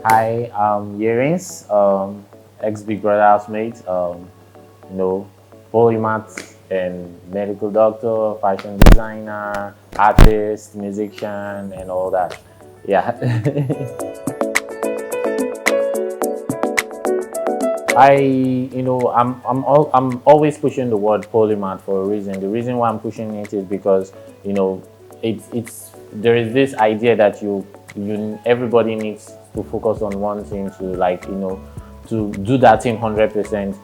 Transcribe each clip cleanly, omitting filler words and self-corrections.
Hi, Yearins, ex-Big Brother housemate, you know, polymath and medical doctor, fashion designer, artist, musician, and all that. Yeah. I'm always pushing the word polymath for a reason. The reason why I'm pushing it is because, you know, there is this idea that everybody needs to focus on one thing to to do that thing 100%.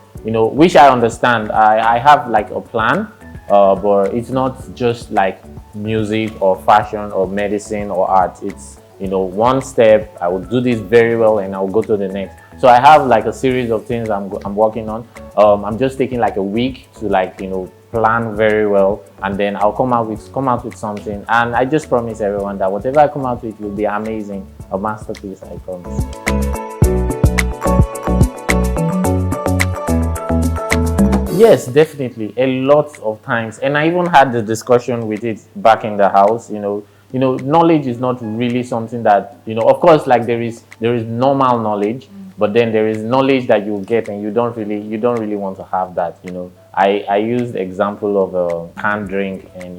Which I understand. I have like a plan, but it's not just like music or fashion or medicine or art. It's one step. I will do this very well, and I'll go to the next. So I have like a series of things I'm working on. I'm just taking like a week to plan very well, and then I'll come out with something. And I just promise everyone that whatever I come out with will be amazing, a masterpiece. I promise. Yes, definitely. A lot of times. And I even had the discussion with it back in the house. Knowledge is not really something that, of course, like there is normal knowledge, but then there is knowledge that you get and you don't really want to have that. I used the example of a canned drink, and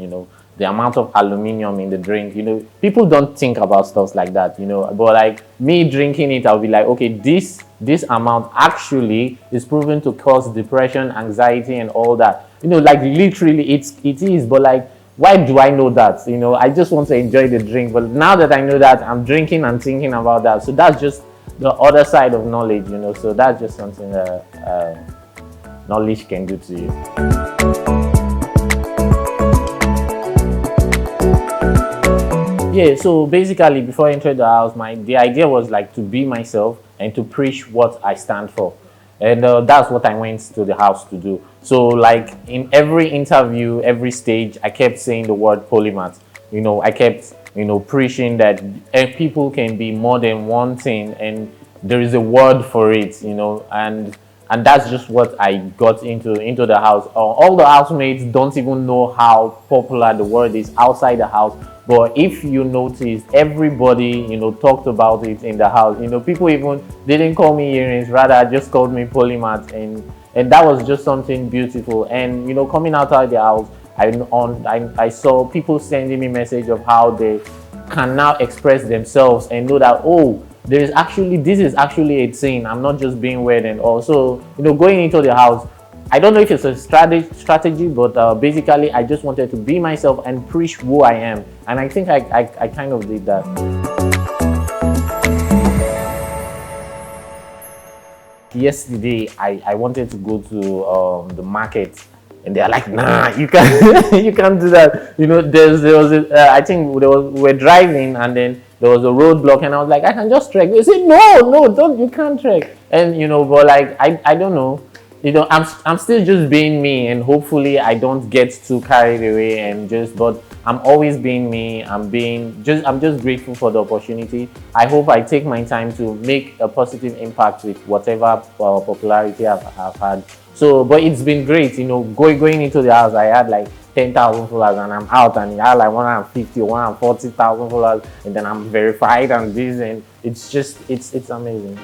the amount of aluminium in the drink. People don't think about stuff like that. But like me drinking it, I'll be like, okay, this amount actually is proven to cause depression, anxiety, and all that. Like literally it is. But like, why do I know that? I just want to enjoy the drink. But now that I know that, I'm drinking and thinking about that. So that's just the other side of knowledge. So that's just something that knowledge can do to you. Yeah, so basically, before I entered the house, the idea was like to be myself and to preach what I stand for, and that's what I went to the house to do. So, like in every interview, every stage, I kept saying the word polymath. I kept preaching that people can be more than one thing, and there is a word for it. And that's just what I got into the house. All the housemates don't even know how popular the word is outside the house. But if you notice, everybody talked about it in the house. People even didn't call me Yearins, rather just called me polymath, and that was just something beautiful. And coming outside the house, I saw people sending me message of how they can now express themselves and know that, oh, this is actually a thing. I'm not just being weird. And also, going into the house, I don't know if it's a strategy, but basically I just wanted to be myself and preach who I am, and I think I kind of did that. Yesterday I wanted to go to the market, and they're like, nah, you can't you can't do that. There was I think we were driving, and then there was a roadblock, and I was like, I can just trek. They said, no, don't, you can't trek. And but like I don't know. I'm still just being me, and hopefully I don't get too carried away but I'm always being me. I'm just grateful for the opportunity. I hope I take my time to make a positive impact with whatever popularity I've had. So, but it's been great. Going into the house, I had like 10,000 followers, and I'm out, and I had like 150 or 140,000 followers, and then I'm verified and this, and it's amazing.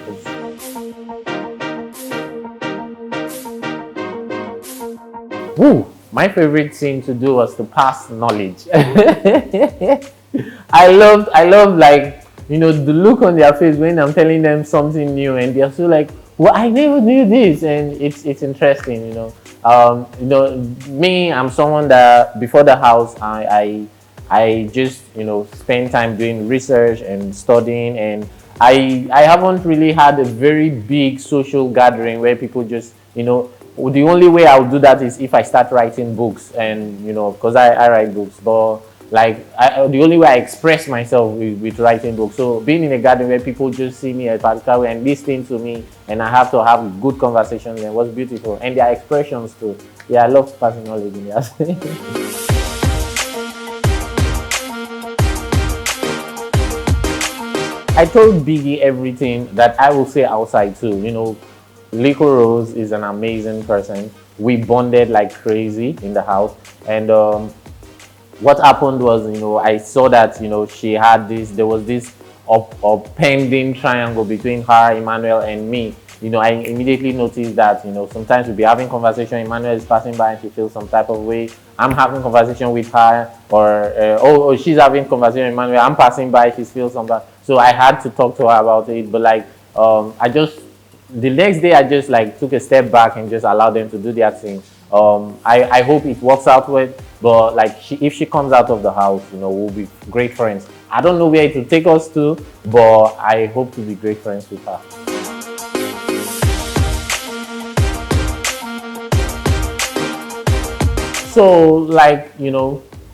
Woo! My favorite thing to do was to pass knowledge. I love like the look on their face when I'm telling them something new, and they're so like, well, I never knew this, and it's interesting. Me, I'm someone that before the house, I just spend time doing research and studying, and I haven't really had a very big social gathering where people just the only way I would do that is if I start writing books, and because I write books. But like the only way I express myself is with writing books. So being in a garden where people just see me a particular way and listening to me, and I have to have good conversations, and was beautiful, and their expressions too. Yeah, I love passing knowledge in that. I told Biggie everything that I will say outside too. Lico Rose is an amazing person. We bonded like crazy in the house, and what happened was, I saw that, she had this, there was this pending triangle between her, Emmanuel, and me. I immediately noticed that, sometimes we'll be having conversation, Emmanuel is passing by and she feels some type of way. I'm having conversation with her, or she's having conversation with Emmanuel, I'm passing by, she feels something. So I had to talk to her about it, but like, the next day I just like took a step back and just allowed them to do their thing. I hope it works out well, but like if she comes out of the house, we'll be great friends. I don't know where it will take us to, but I hope to be great friends with her. So like,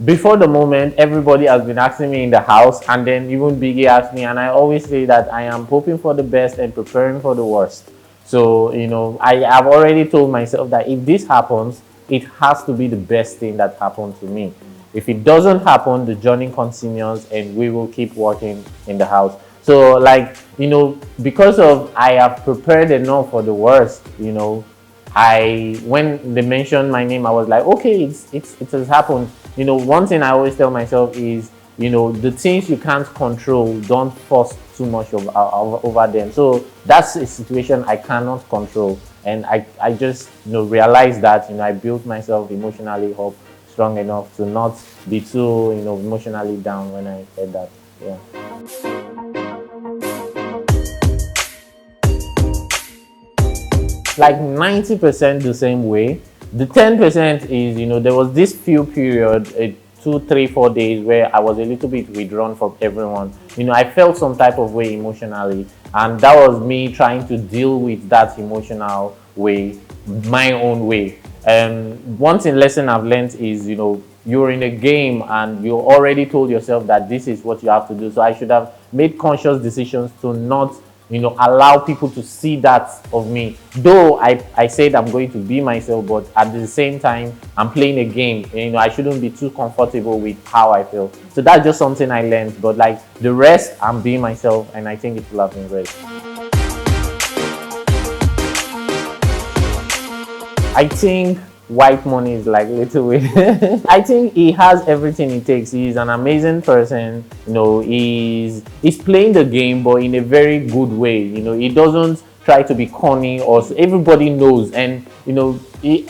before the moment, everybody has been asking me in the house, and then even Biggie asked me, and I always say that I am hoping for the best and preparing for the worst. So, I have already told myself that if this happens, it has to be the best thing that happened to me. If it doesn't happen, the journey continues and we will keep working in the house. So like, because of I have prepared enough for the worst, when they mentioned my name, I was like, okay, it has happened. One thing I always tell myself is, the things you can't control, don't force too much over them. So that's a situation I cannot control, and I just realized that I built myself emotionally up strong enough to not be too emotionally down when I said that. Yeah. Like 90% the same way. The 10% is, there was this few period, 2, 3, 4 days where I was a little bit withdrawn from everyone. I felt some type of way emotionally, and that was me trying to deal with that emotional way, my own way. And one thing lesson I've learned is, you're in a game and you already told yourself that this is what you have to do. So I should have made conscious decisions to not allow people to see that of me. Though I said I'm going to be myself, but at the same time, I'm playing a game. I shouldn't be too comfortable with how I feel. So that's just something I learned. But like the rest, I'm being myself, and I think it will have been great. I think white money is like little way. I think he has everything it takes. He's an amazing person. He's playing the game, but in a very good way. He doesn't try to be corny, or everybody knows. And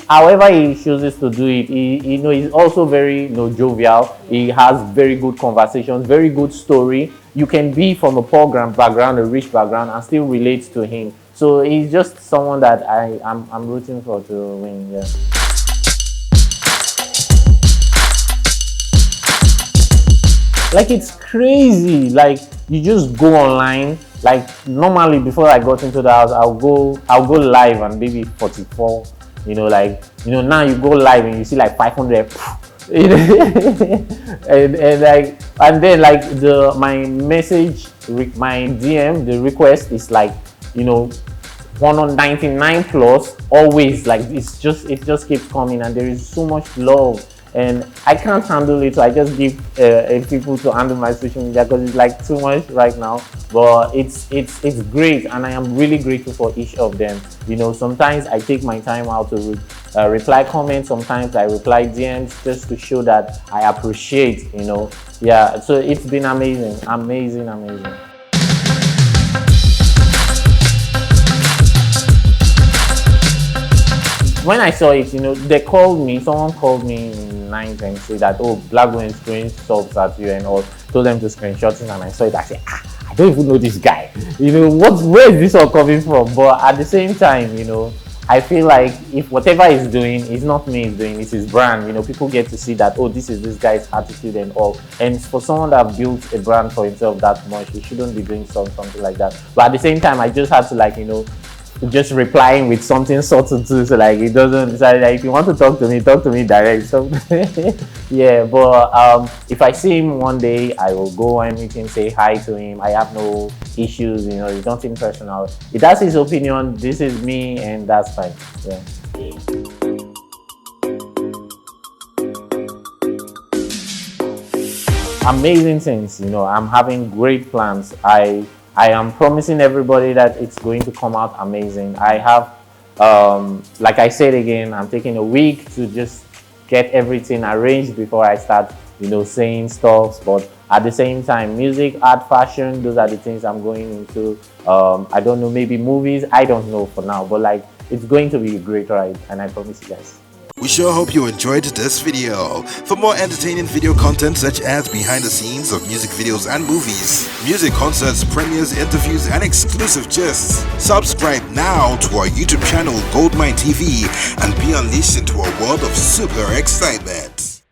however he chooses to do it, he's also very jovial. He has very good conversations, very good story. You can be from a poor background, a rich background, and still relate to him. So he's just someone that I'm rooting for to win. Yeah. Like it's crazy. Like you just go online. Like normally before I got into the house, I'll go live and maybe 44. Now you go live and you see like 500. and then like my message, my DM, the request is like 199 plus always. Like it just keeps coming, and there is so much love. And I can't handle it, so I just give people to handle my social media because it's like too much right now. But it's great, and I am really grateful for each of them. Sometimes I take my time out to reply comments. Sometimes I reply DMs just to show that I appreciate. Yeah. So it's been amazing. When I saw it, they called me. Someone called me in the night and said that, oh, Blackboy is throwing subs at you and all. Told them to screenshot it, and I saw it. I said, I don't even know this guy. Where is this all coming from? But at the same time, I feel like if whatever he's doing is not me he's doing, it's his brand. People get to see that, oh, this is this guy's attitude and all. And for someone that built a brand for himself that much, he shouldn't be doing something like that. But at the same time, I just had to just replying with something subtle too, so like it doesn't. So like, if you want to talk to me direct. So yeah, but if I see him one day, I will go and meet him, say hi to him. I have no issues. It's nothing personal. If that's his opinion, this is me, and that's fine. Yeah. Amazing things. I'm having great plans. I am promising everybody that it's going to come out amazing. I have, like I said again, I'm taking a week to just get everything arranged before I start, saying stuff. But at the same time, music, art, fashion, those are the things I'm going into. I don't know, maybe movies, I don't know for now, but like, it's going to be a great ride, and I promise you guys. We sure hope you enjoyed this video. For more entertaining video content such as behind the scenes of music videos and movies, music concerts, premieres, interviews, and exclusive gists, subscribe now to our YouTube channel GoldmyneTV and be unleashed into a world of super excitement.